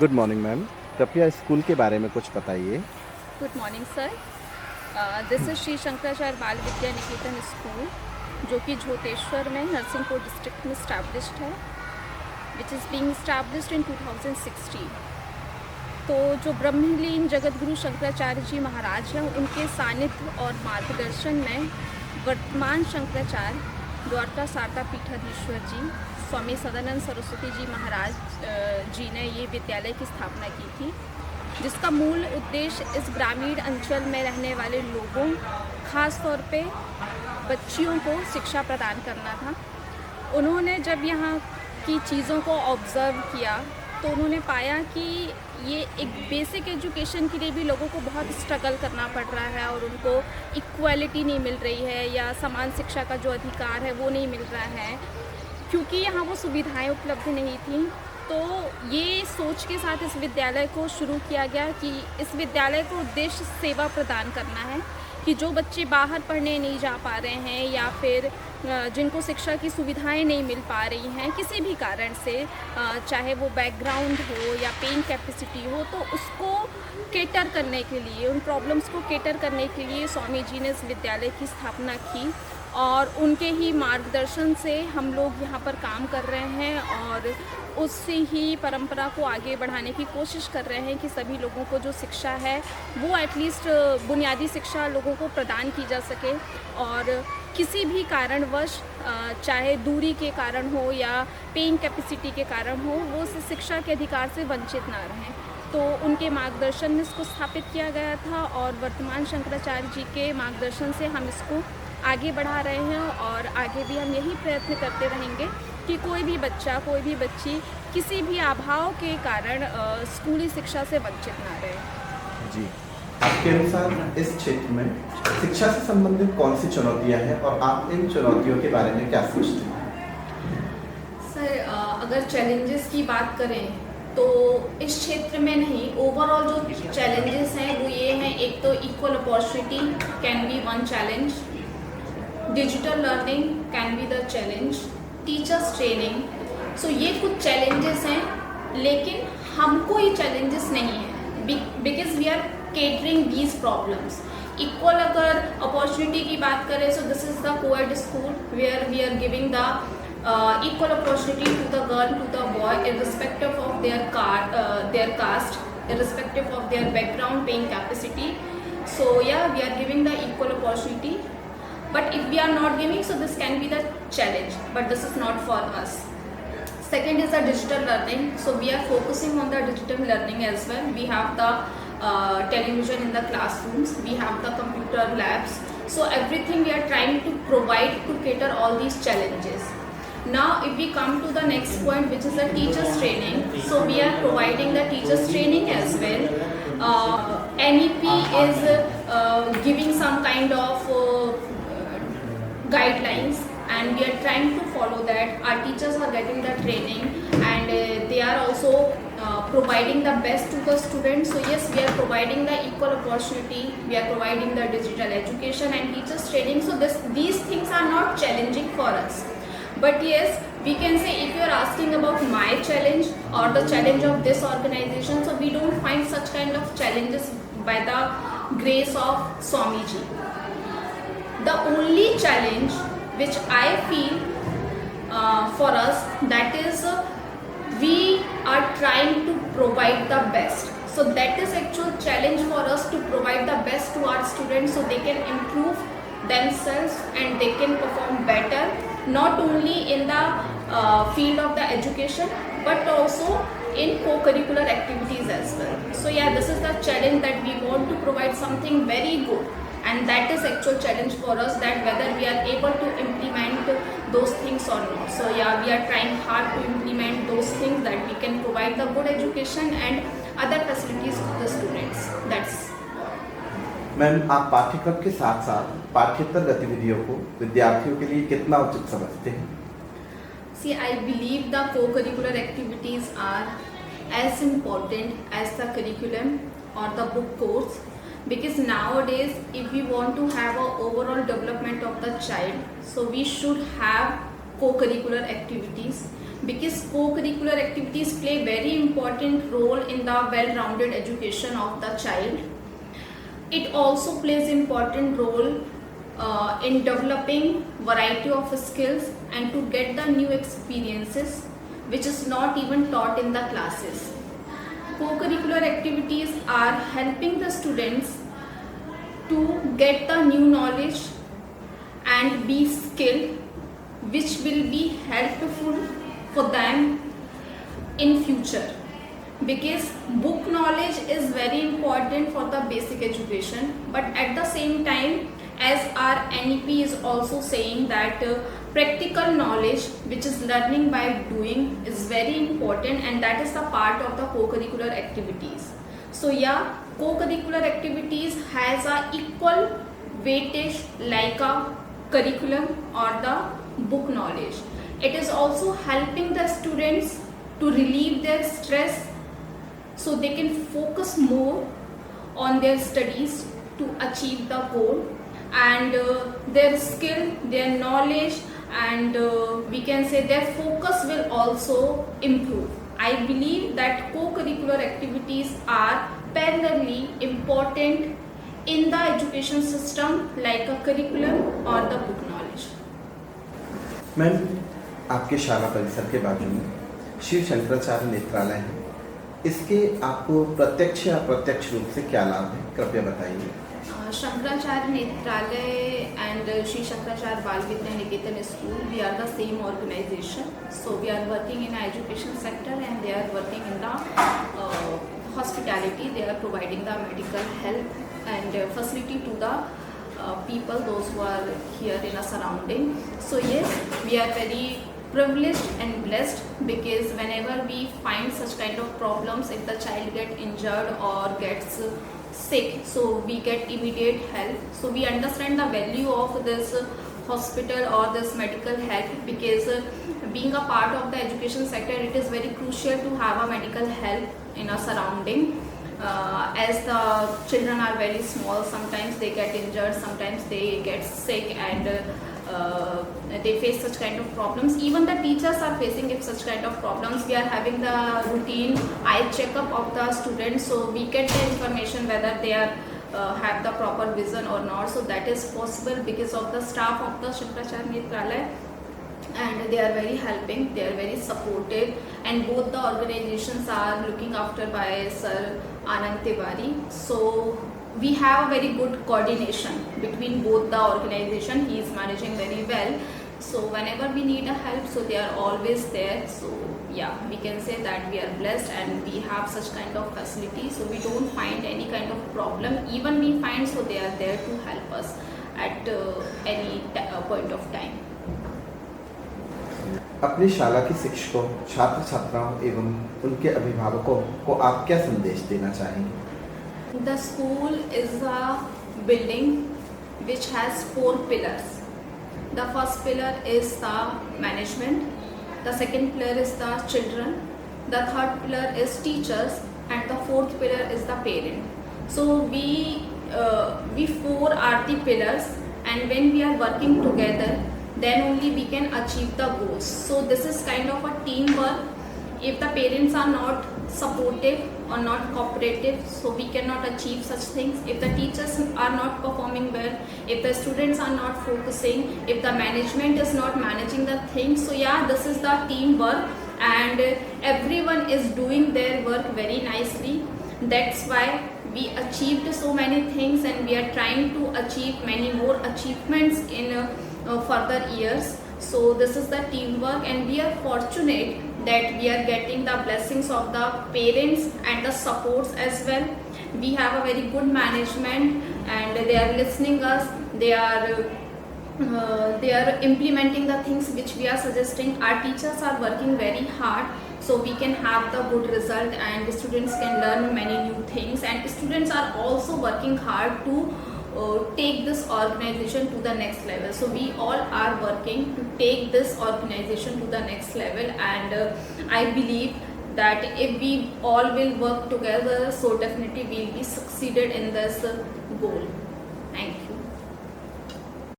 Good morning ma'am. कृपया school के बारे में कुछ बताइए। Good morning sir. This is Shri Shankaracharya बाल विद्या निकेतन स्कूल जो कि झोटेश्वर में नरसिंहपुर डिस्ट्रिक्ट में स्टैब्लिश्ड है, विच इज़ बीइंग स्टैब्लिश्ड इन 2016। तो जो ब्रह्मलीन जगतगुरु शंकराचार्य जी महाराज हैं, उनके सानिध्य और मार्गदर्शन में वर्तमान शंकराचार्य द्वारका शारदा पीठाधीश्वर जी स्वामी सदानंद सरस्वती जी महाराज जी ने ये विद्यालय की स्थापना की थी, जिसका मूल उद्देश्य इस ग्रामीण अंचल में रहने वाले लोगों, ख़ास तौर पे बच्चियों को शिक्षा प्रदान करना था। उन्होंने जब यहाँ की चीज़ों को ऑब्ज़र्व किया तो उन्होंने पाया कि ये एक बेसिक एजुकेशन के लिए भी लोगों को बहुत स्ट्रगल करना पड़ रहा है और उनको इक्वालिटी नहीं मिल रही है या समान शिक्षा का जो अधिकार है वो नहीं मिल रहा है, क्योंकि यहाँ वो सुविधाएं उपलब्ध नहीं थी। तो ये सोच के साथ इस विद्यालय को शुरू किया गया कि इस विद्यालय को उद्देश्य सेवा प्रदान करना है कि जो बच्चे बाहर पढ़ने नहीं जा पा रहे हैं या फिर जिनको शिक्षा की सुविधाएं नहीं मिल पा रही हैं किसी भी कारण से, चाहे वो बैकग्राउंड हो या पेइंग कैपेसिटी हो, तो उसको केटर करने के लिए, उन प्रॉब्लम्स को केटर करने के लिए स्वामी जी ने इस विद्यालय की स्थापना की और उनके ही मार्गदर्शन से हम लोग यहाँ पर काम कर रहे हैं और उसी ही परंपरा को आगे बढ़ाने की कोशिश कर रहे हैं कि सभी लोगों को जो शिक्षा है वो एटलीस्ट बुनियादी शिक्षा लोगों को प्रदान की जा सके और किसी भी कारणवश, चाहे दूरी के कारण हो या पेइंग कैपेसिटी के कारण हो, वो उस शिक्षा के अधिकार से वंचित ना रहें। तो उनके मार्गदर्शन में इसको स्थापित किया गया था और वर्तमान शंकराचार्य जी के मार्गदर्शन से हम इसको आगे बढ़ा रहे हैं और आगे भी हम यही प्रयत्न करते रहेंगे कि कोई भी बच्चा, कोई भी बच्ची किसी भी अभाव के कारण स्कूली शिक्षा से वंचित ना रहे। जी, आपके अनुसार इस क्षेत्र में शिक्षा से संबंधित कौन सी चुनौतियां हैं और आप इन चुनौतियों के बारे में क्या सोचते हैं? सर, अगर चैलेंजेस की बात करें तो इस क्षेत्र में नहीं, ओवरऑल जो चैलेंजेस हैं वो ये हैं, एक तो equal opportunity can be one challenge, digital learning can be the challenge, teachers training. So ये कुछ चैलेंजेस हैं, लेकिन हमको ये चैलेंजेस नहीं है because we are catering these problems. Equal अगर अपॉर्चुनिटी की बात करें, so this is the coed school where we are giving the equal opportunity to the girl, to the boy, irrespective of their caste, irrespective of their background, paying capacity. So yeah, we are giving the equal opportunity. But if we are not giving, so this can be the challenge. But this is not for us. Second is the digital learning. So we are focusing on the digital learning as well. We have the television in the classrooms. We have the computer labs. So everything we are trying to provide to cater all these challenges. Now if we come to the next point, which is the teachers training, so we are providing the teachers training as well. NEP is giving some kind of guidelines and we are trying to follow that. Our teachers are getting the training and they are also providing the best to the students. So yes, we are providing the equal opportunity, we are providing the digital education and teachers training. So these things are not challenging for us. But yes, we can say, if you are asking about my challenge or the challenge of this organization, so we don't find such kind of challenges by the grace of Swamiji. The only challenge which I feel for us, that is we are trying to provide the best. So that is actual challenge for us, to provide the best to our students so they can improve themselves and they can perform better, not only in the field of the education but also in co-curricular activities as well. So yeah, this is the challenge, that we want to provide something very good, and that is actual challenge for us, that whether we are able to implement those things or not. So yeah, we are trying hard to implement those things, that we can provide the good education and other facilities to the students. That's ma'am, आप पाठ्यक्रम के साथ साथ पाठ्येतर गतिविधियों को विद्यार्थियों के लिए कितना उचित समझते हैं? See, I believe the co-curricular activities are as important as the curriculum or the book course, because nowadays if we want to have a overall development of the child, so we should have co-curricular activities, because co-curricular activities play very important role in the well-rounded education of the child. It also plays important role in developing variety of skills and to get the new experiences which is not even taught in the classes. Co-curricular activities are helping the students to get the new knowledge and be skilled, which will be helpful for them in future, because book knowledge is very important for the basic education, but at the same time, as our NEP is also saying that practical knowledge, which is learning by doing, is very important, and that is the part of the co-curricular activities. So yeah, co-curricular activities has a equal weightage like a curriculum or the book knowledge. It is also helping the students to relieve their stress so they can focus more on their studies to achieve the goal, and their skill, their knowledge, and we can say their focus will also improve. I believe that co-curricular activities are parallelly important in the education system like a curriculum or the book knowledge. Ma'am, आपके शाला परिसर के बाजू में शिव शंकराचार्य नेत्रालय है, इसके आपको प्रत्यक्ष या अप्रत्यक्ष रूप से क्या लाभ है, कृपया बताइए। Shankaracharya Netralaya and Sri Shankaracharya Bal Vidya Niketan School, we are the same organization. So we are working in the education sector and they are working in the hospitality. They are providing the medical help and facility to the people, those who are here in a surrounding. So yes, we are very privileged and blessed, because whenever we find such kind of problems, if the child get injured or gets sick, so we get immediate help. So we understand the value of this hospital or this medical help, because being a part of the education sector, it is very crucial to have a medical help in a surrounding. As the children are very small, sometimes they get injured, sometimes they get sick, and they face such kind of problems. Even the teachers are facing if such kind of problems. We are having the routine eye checkup of the students, so we get the information whether they are have the proper vision or not. So that is possible because of the staff of the Shankaracharya Netralaya, and they are very helping, they are very supportive, and both the organizations are looking after by Sir Anand Tiwari. So we have a very good coordination between both the organization. He is managing very well. So whenever we need a help, so they are always there. So yeah, we can say that we are blessed and we have such kind of facility. So we don't find any kind of problem. Even we find, so they are there to help us at any point of time. अपनी शाला के शिक्षकों, छात्र छात्राओं एवं उनके अभिभावकों को आप क्या संदेश देना चाहेंगे? The school is a building which has 4 pillars. The first pillar is the management, the second pillar is the children, the third pillar is teachers, and the fourth pillar is the parent. So we 4 are the pillars, and when we are working together, then only we can achieve the goals. So this is kind of a teamwork. If the parents are not supportive or not cooperative, so we cannot achieve such things. If the teachers are not performing well, if the students are not focusing, if the management is not managing the things, so yeah, this is the teamwork, and everyone is doing their work very nicely. That's why we achieved so many things, and we are trying to achieve many more achievements in further years. So this is the teamwork, and we are fortunate that we are getting the blessings of the parents and the supports as well. We have a very good management, and they are listening us. They are implementing the things which we are suggesting. Our teachers are working very hard, so we can have the good result, and the students can learn many new things, and students are also working hard to take this organization to the next level. So we all are working to take this organization to the next level, and I believe that if we all will work together, so definitely we will be succeeded in this goal.